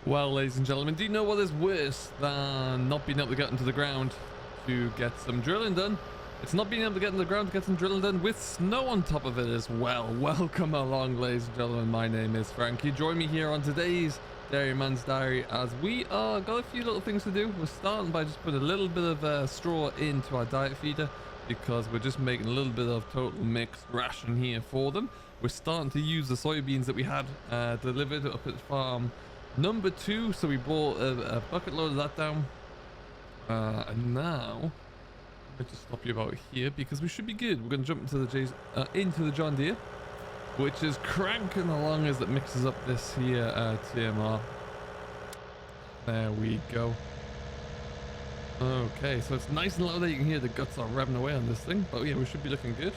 Well, ladies and gentlemen, do you know what is worse than not being able to get into the ground to get some drilling done? It's not being able to get in the ground to get some drilling done with snow on top of it as well. Welcome along, ladies and gentlemen. My name is Frankie. Join me here on today's Dairyman's Diary as we are got a few little things to do. We're starting by just putting a little bit of straw into our diet feeder because we're just making a little bit of total mixed ration here for them. We're starting to use the soybeans that we had delivered up at farm number 2, so we brought a bucket load of that down, and now let me just stop you about here because we should be good. We're going to jump into the John Deere, which is cranking along as it mixes up this here TMR. There we go. Okay, so it's nice and loud there. You can hear the guts are revving away on this thing, but yeah, we should be looking good.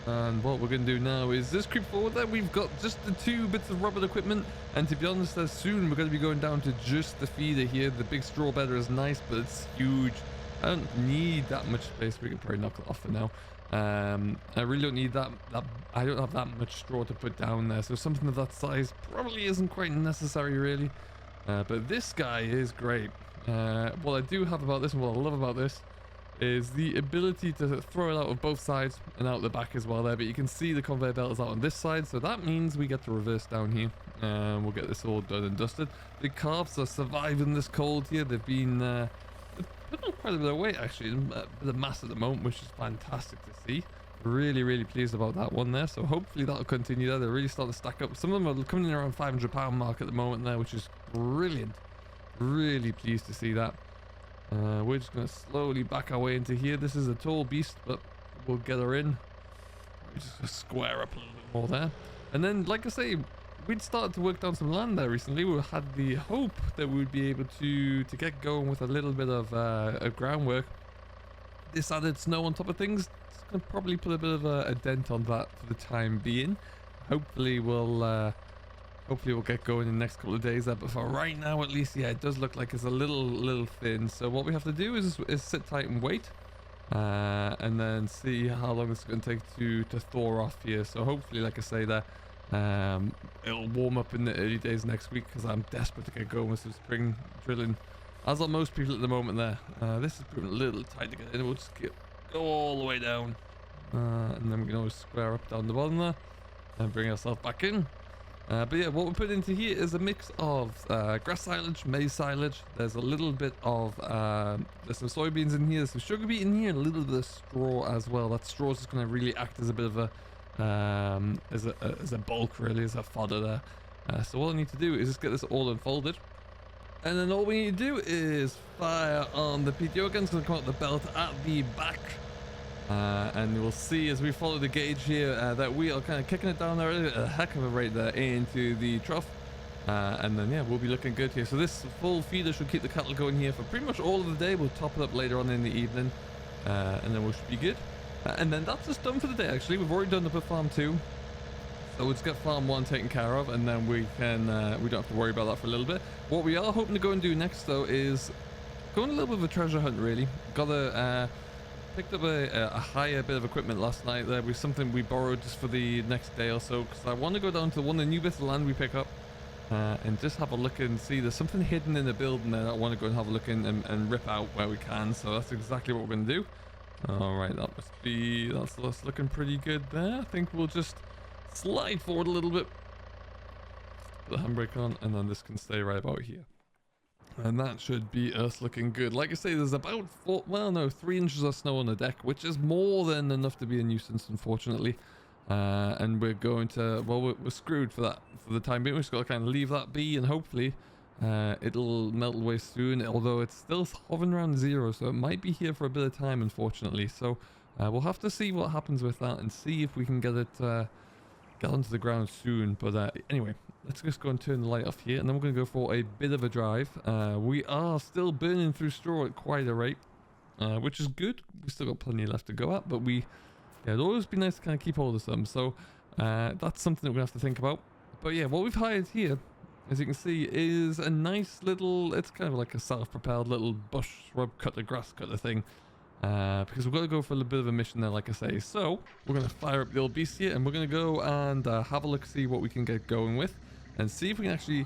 And what we're going to do now is just creep forward there. We've got just the 2 bits of rubber equipment, and to be honest, soon we're going to be going down to just the feeder here. The big straw bedder is nice, but it's huge. I don't need that much space. We can probably knock it off for now. I really don't need that. I don't have that much straw to put down there, so something of that size probably isn't quite necessary, really. But this guy is great. What I do have about this, and what I love about this, is the ability to throw it out of both sides and out the back as well there. But you can see the conveyor belt is out on this side, so that means we get to reverse down here, and we'll get this all done and dusted. The calves are surviving this cold here. They've been putting on quite a bit of weight, actually, a bit of mass at the moment, which is fantastic to see. Really pleased about that one there, so hopefully that'll continue there. They're really starting to stack up. Some of them are coming in around 500 pound mark at the moment there, which is brilliant. Really pleased to see that. We're just going to slowly back our way into here. This is a tall beast, but we'll get her in. We're just going to square up a little bit more there. And then, like I say, we'd started to work down some land there recently. We had the hope that we'd be able to get going with a little bit of groundwork. This added snow on top of things, it's going to probably put a bit of a dent on that for the time being. Hopefully we'll get going in the next couple of days there, but for right now at least, yeah, it does look like it's a little thin. So what we have to do is sit tight and wait, and then see how long it's going to take to thaw off here. So hopefully, like I say there, it'll warm up in the early days next week because I'm desperate to get going with some spring drilling, as are most people at the moment there. This is proving a little tight to get in. We'll just go all the way down, and then we can always square up down the bottom there and bring ourselves back in. But yeah, what we put into here is a mix of grass silage, maize silage. There's a little bit of there's some soybeans in here, there's some sugar beet in here, and a little bit of straw as well. That straw is just going to really act as a bit of a as a bulk, really, as a fodder there. So all I need to do is just get this all unfolded, and then all we need to do is fire on the PTO again. It's going to come out the belt at the back. And we'll see as we follow the gauge here that we are kind of kicking it down there at a heck of a rate there into the trough, and then yeah, we'll be looking good here. So this full feeder should keep the cattle going here for pretty much all of the day. We'll top it up later on in the evening, and then we should be good. And then that's just done for the day. Actually, we've already done up at farm 2, so we'll just get farm 1 taken care of, and then we can we don't have to worry about that for a little bit. What we are hoping to go and do next though is go on a little bit of a treasure hunt, really. Picked up a higher bit of equipment last night. There was something we borrowed just for the next day or so, because I want to go down to one of the new bits of land we pick up and just have a look and see. There's something hidden in the building there that I want to go and have a look in and rip out where we can. So that's exactly what we're going to do. All right, that's looking pretty good there. I think we'll just slide forward a little bit, put the handbrake on, and then this can stay right about here. And that should be us looking good. Like I say, there's about 3 inches of snow on the deck, which is more than enough to be a nuisance, unfortunately. And we're going to, well, we're screwed for that for the time being. We've just got to kind of leave that be, and hopefully it'll melt away soon, although it's still hovering around 0, so it might be here for a bit of time, unfortunately. So we'll have to see what happens with that and see if we can get it get onto the ground soon. But anyway, let's just go and turn the light off here, and then we're going to go for a bit of a drive. We are still burning through straw at quite a rate, which is good. We've still got plenty left to go at, but yeah, it'd always be nice to kind of keep hold of some. So that's something that we're going to have to think about. But yeah, what we've hired here, as you can see, is a nice little, it's kind of like a self-propelled little bush shrub cutter, grass cutter thing. because we've got to go for a bit of a mission there, like I say. So we're going to fire up the old beast here, and we're going to go and have a look, see what we can get going with, and see if we can actually...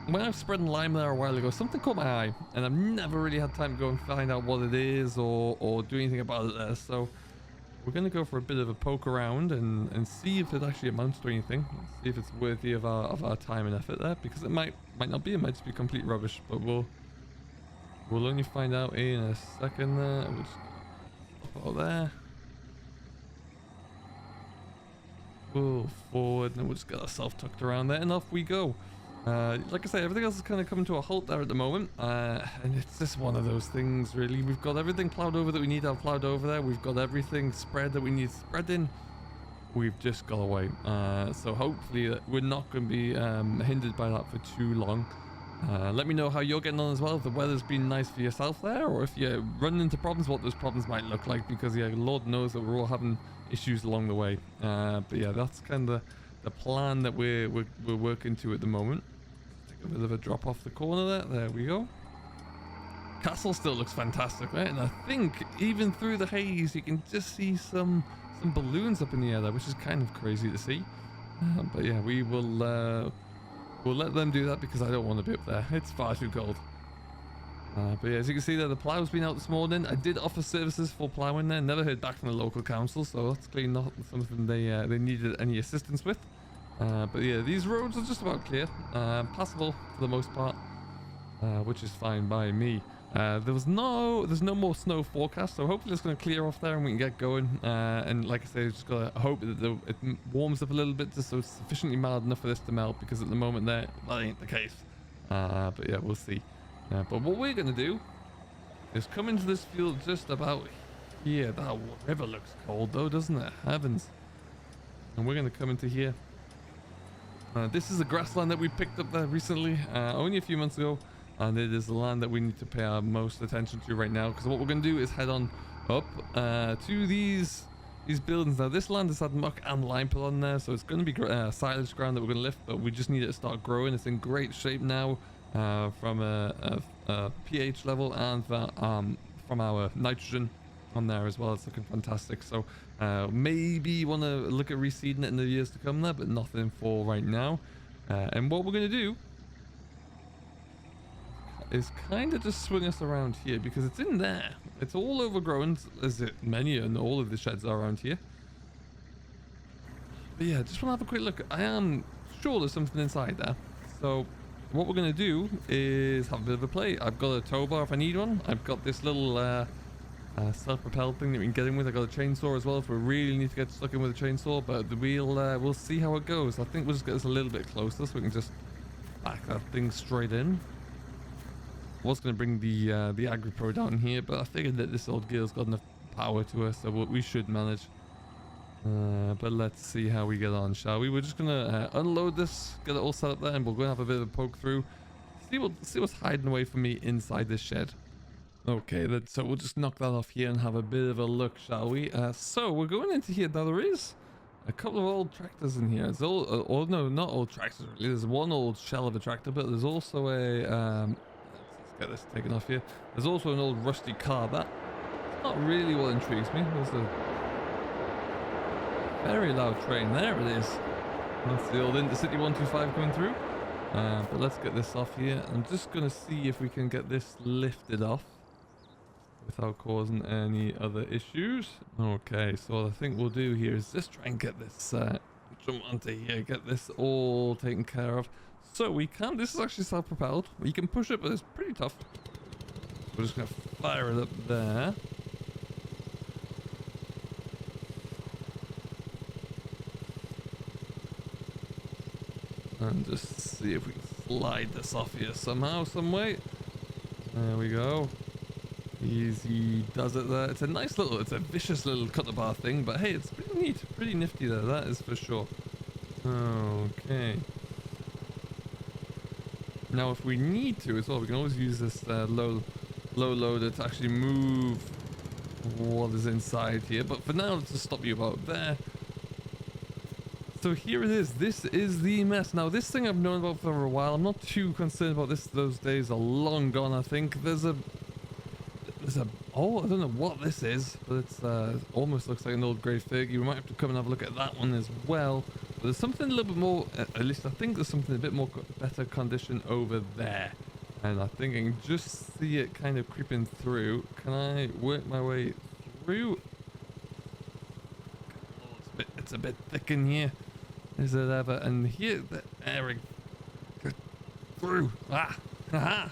When I was spreading lime there a while ago, something caught my eye, and I've never really had time to go and find out what it is or do anything about it there. So we're going to go for a bit of a poke around and see if it actually amounts to anything. See if it's worthy of our time and effort there, because it might not be. It might just be complete rubbish, but we'll only find out in a second there. We'll just pop out there. Pull forward, and then we'll just get ourselves tucked around there, and off we go. Like I say, everything else is kind of coming to a halt there at the moment, and it's just one of those things, really. We've got everything plowed over that we need to have plowed over there. We've got everything spread that we need spread in. We've just got to wait. So hopefully we're not going to be hindered by that for too long. Let me know how you're getting on as well. If the weather's been nice for yourself there, or if you're running into problems, what those problems might look like, because yeah, Lord knows that we're all having issues along the way. But yeah, that's kind of the plan that we're working to at the moment. A bit of a drop off the corner there we go. Castle still looks fantastic, right? And I think even through the haze you can just see some balloons up in the air there, which is kind of crazy to see. But yeah, we'll let them do that, because I don't want to be up there. It's far too cold. But yeah, as you can see there, the plough's been out this morning. I did offer services for ploughing there, never heard back from the local council, so that's clearly not something they needed any assistance with. But yeah, these roads are just about clear, passable for the most part, which is fine by me. There's no more snow forecast, so hopefully it's going to clear off there and we can get going. And like I say, just gotta hope that it warms up a little bit, just so it's sufficiently mild enough for this to melt, because at the moment that ain't the case. But yeah, we'll see. But what we're going to do is come into this field just about here. That river looks cold though, doesn't it? Heavens. And we're going to come into here. This is a grassland that we picked up there recently, only a few months ago, and it is the land that we need to pay our most attention to right now, because what we're going to do is head on up to these buildings. Now this land has had muck and lime put on there, so it's going to be silage ground that we're going to lift, but we just need it to start growing. It's in great shape now, from a pH level and from our nitrogen on there as well. It's looking fantastic. So maybe want to look at reseeding it in the years to come there, but nothing for right now. And what we're going to do is kind of just swing us around here, because it's in there. It's all overgrown, as many and all of the sheds are around here. But yeah, just want to have a quick look. I am sure there's something inside there. So what we're going to do is have a bit of a play. I've got a tow bar if I need one. I've got this little self-propelled thing that we can get in with. I got a chainsaw as well if we really need to get stuck in with a chainsaw, but we'll see how it goes. I think we'll just get this a little bit closer so we can just back that thing straight in. I was going to bring the Agri-Pro down here, but I figured that this old gear's got enough power to us, so we should manage. But let's see how we get on, shall we? We're just going to unload this, get it all set up there, and we're going to have a bit of a poke through, see what's hiding away from me inside this shed. Okay, so we'll just knock that off here and have a bit of a look, shall we? So we're going into here. Now there is a couple of old tractors in here. It's all, no, not old tractors really. There's one old shell of a tractor, but there's also a, let's get this taken off here. There's also an old rusty car. That's not really what intrigues me. There's a very loud train. There it is. That's the old Intercity 125 coming through. But let's get this off here. I'm just going to see if we can get this lifted off without causing any other issues. Okay, so what I think we'll do here is just try and get this jump onto here, get this all taken care of. So we can, this is actually self-propelled. You can push it, but it's pretty tough. We're just going to fire it up there. And just see if we can slide this off here somehow, some way. There we go. Easy does it there. It's a nice little, it's a vicious little cutter bar thing, but hey, it's pretty neat, pretty nifty there, that is for sure. Okay. Now if we need to as well, we can always use this low loader to actually move what is inside here, but for now let's just stop you about there. So here it is. This is the mess. Now this thing I've known about for a while. I'm not too concerned about this. Those days are long gone, I think. There's a Oh, I don't know what this is, but it's almost looks like an old grey Fergie. We might have to come and have a look at that one as well. But there's something a little bit more, at least I think there's something a bit more better condition over there. And I think I can just see it kind of creeping through. Can I work my way through? Oh, it's a bit thick in here. Is it ever? And here, there we go. Through. Ah! Haha!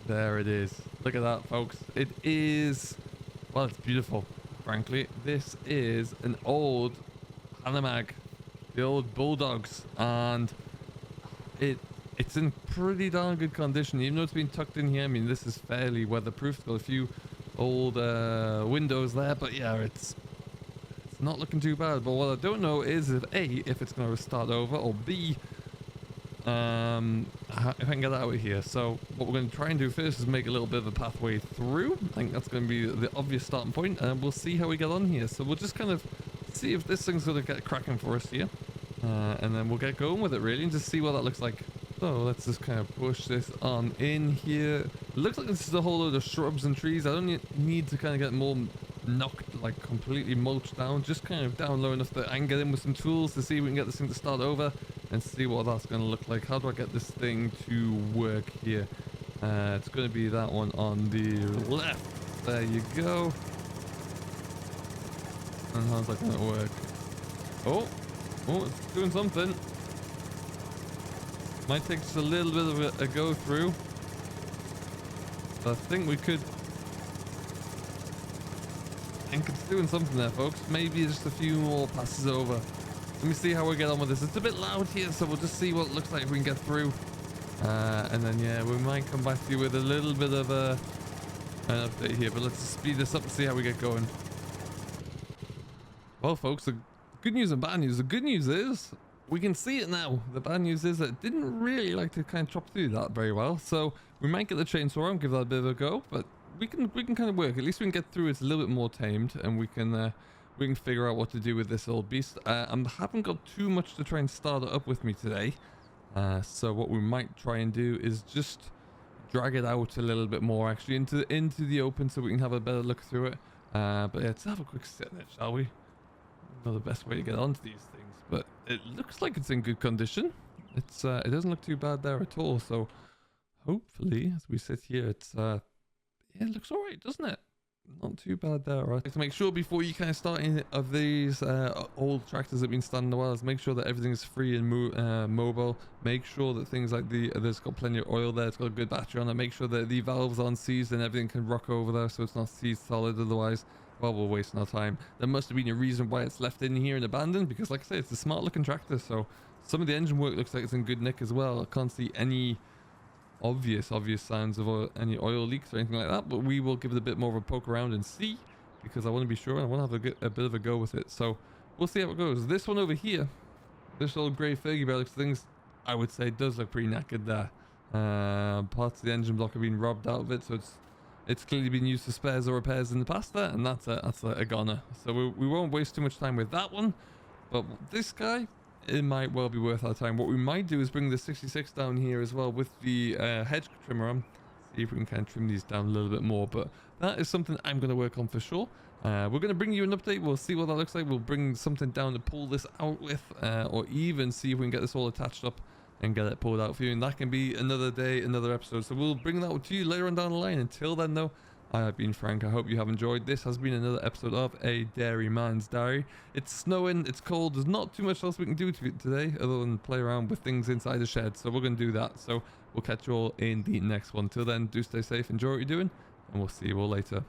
There it is. Look at that, folks. It is, well, it's beautiful, frankly. This is an old Hanomag, the old Bulldogs, and it's in pretty darn good condition, even though it's been tucked in here. I mean, this is fairly weatherproof. It's got a few old windows there, but yeah, it's not looking too bad. But what I don't know is if A, if it's going to start over, or B, if I can get out of here. So what we're going to try and do first is make a little bit of a pathway through. I think that's going to be the obvious starting point, and we'll see how we get on here. So we'll just kind of see if this thing's going to get cracking for us here, and then we'll get going with it really, and just see what that looks like. So let's just kind of push this on in here. It looks like this is a whole load of shrubs and trees. I don't need to kind of get more knocked, like completely mulched down, just kind of down low enough that I can get in with some tools to see if we can get this thing to start over and see what that's going to look like. How do I get this thing to work here? It's going to be that one on the left. There you go. And how's that going to work? Oh, it's doing something. Might take just a little bit of a go through. But I think we could. I think it's doing something there, folks. Maybe just a few more passes over. Let me see how we get on with this. It's a bit loud here, so we'll just see what it looks like if we can get through. And then, yeah, we might come back to you with a little bit of an update here. But let's speed this up and see how we get going. Well, folks, the good news and bad news. The good news is we can see it now. The bad news is that it didn't really like to kind of chop through that very well. So we might get the chainsaw and give that a bit of a go. But we can kind of work. At least we can get through it a little bit more tamed, and we can figure out what to do with this old beast. I haven't got too much to try and start it up with me today. So what we might try and do is just drag it out a little bit more, actually, into the open, so we can have a better look through it. But yeah, let's have a quick sit there, shall we? Not the best way to get onto these things, but it looks like it's in good condition. It doesn't look too bad there at all. So hopefully, as we sit here, yeah, it looks all right, doesn't it? Not too bad there. Right, to make sure before you kind of start any of these old tractors that have been standing a while, is make sure that everything's free and mobile. Make sure that things like there's got plenty of oil there, it's got a good battery on it. Make sure that the valves aren't seized and everything can rock over there, so it's not seized solid. Otherwise, well, we're wasting our time. There must have been a reason why it's left in here and abandoned, because like I say, it's a smart looking tractor. So some of the engine work looks like it's in good nick as well. I can't see any obvious signs of any oil leaks or anything like that, but we will give it a bit more of a poke around and see, because I want to be sure and I want to have a bit of a go with it. So we'll see how it goes. This one over here, this old grey Fergie bear looks things, I would say, does look pretty knackered there. Parts of the engine block have been robbed out of it, so it's clearly been used for spares or repairs in the past there, and that's a goner. So we won't waste too much time with that one. But this guy, it might well be worth our time. What we might do is bring the 66 down here as well with the hedge trimmer on. See if we can kind of trim these down a little bit more. But that is something I'm going to work on for sure. We're going to bring you an update. We'll see what that looks like. We'll bring something down to pull this out with, or even see if we can get this all attached up and get it pulled out for you. And that can be another day, another episode. So we'll bring that to you later on down the line. Until then, though, I have been Frank. I hope you have enjoyed. This has been another episode of A Dairy Man's Diary. It's snowing, it's cold, there's not too much else we can do today other than play around with things inside the shed. So we're going to do that. So we'll catch you all in the next one. Till then, do stay safe, enjoy what you're doing, and we'll see you all later.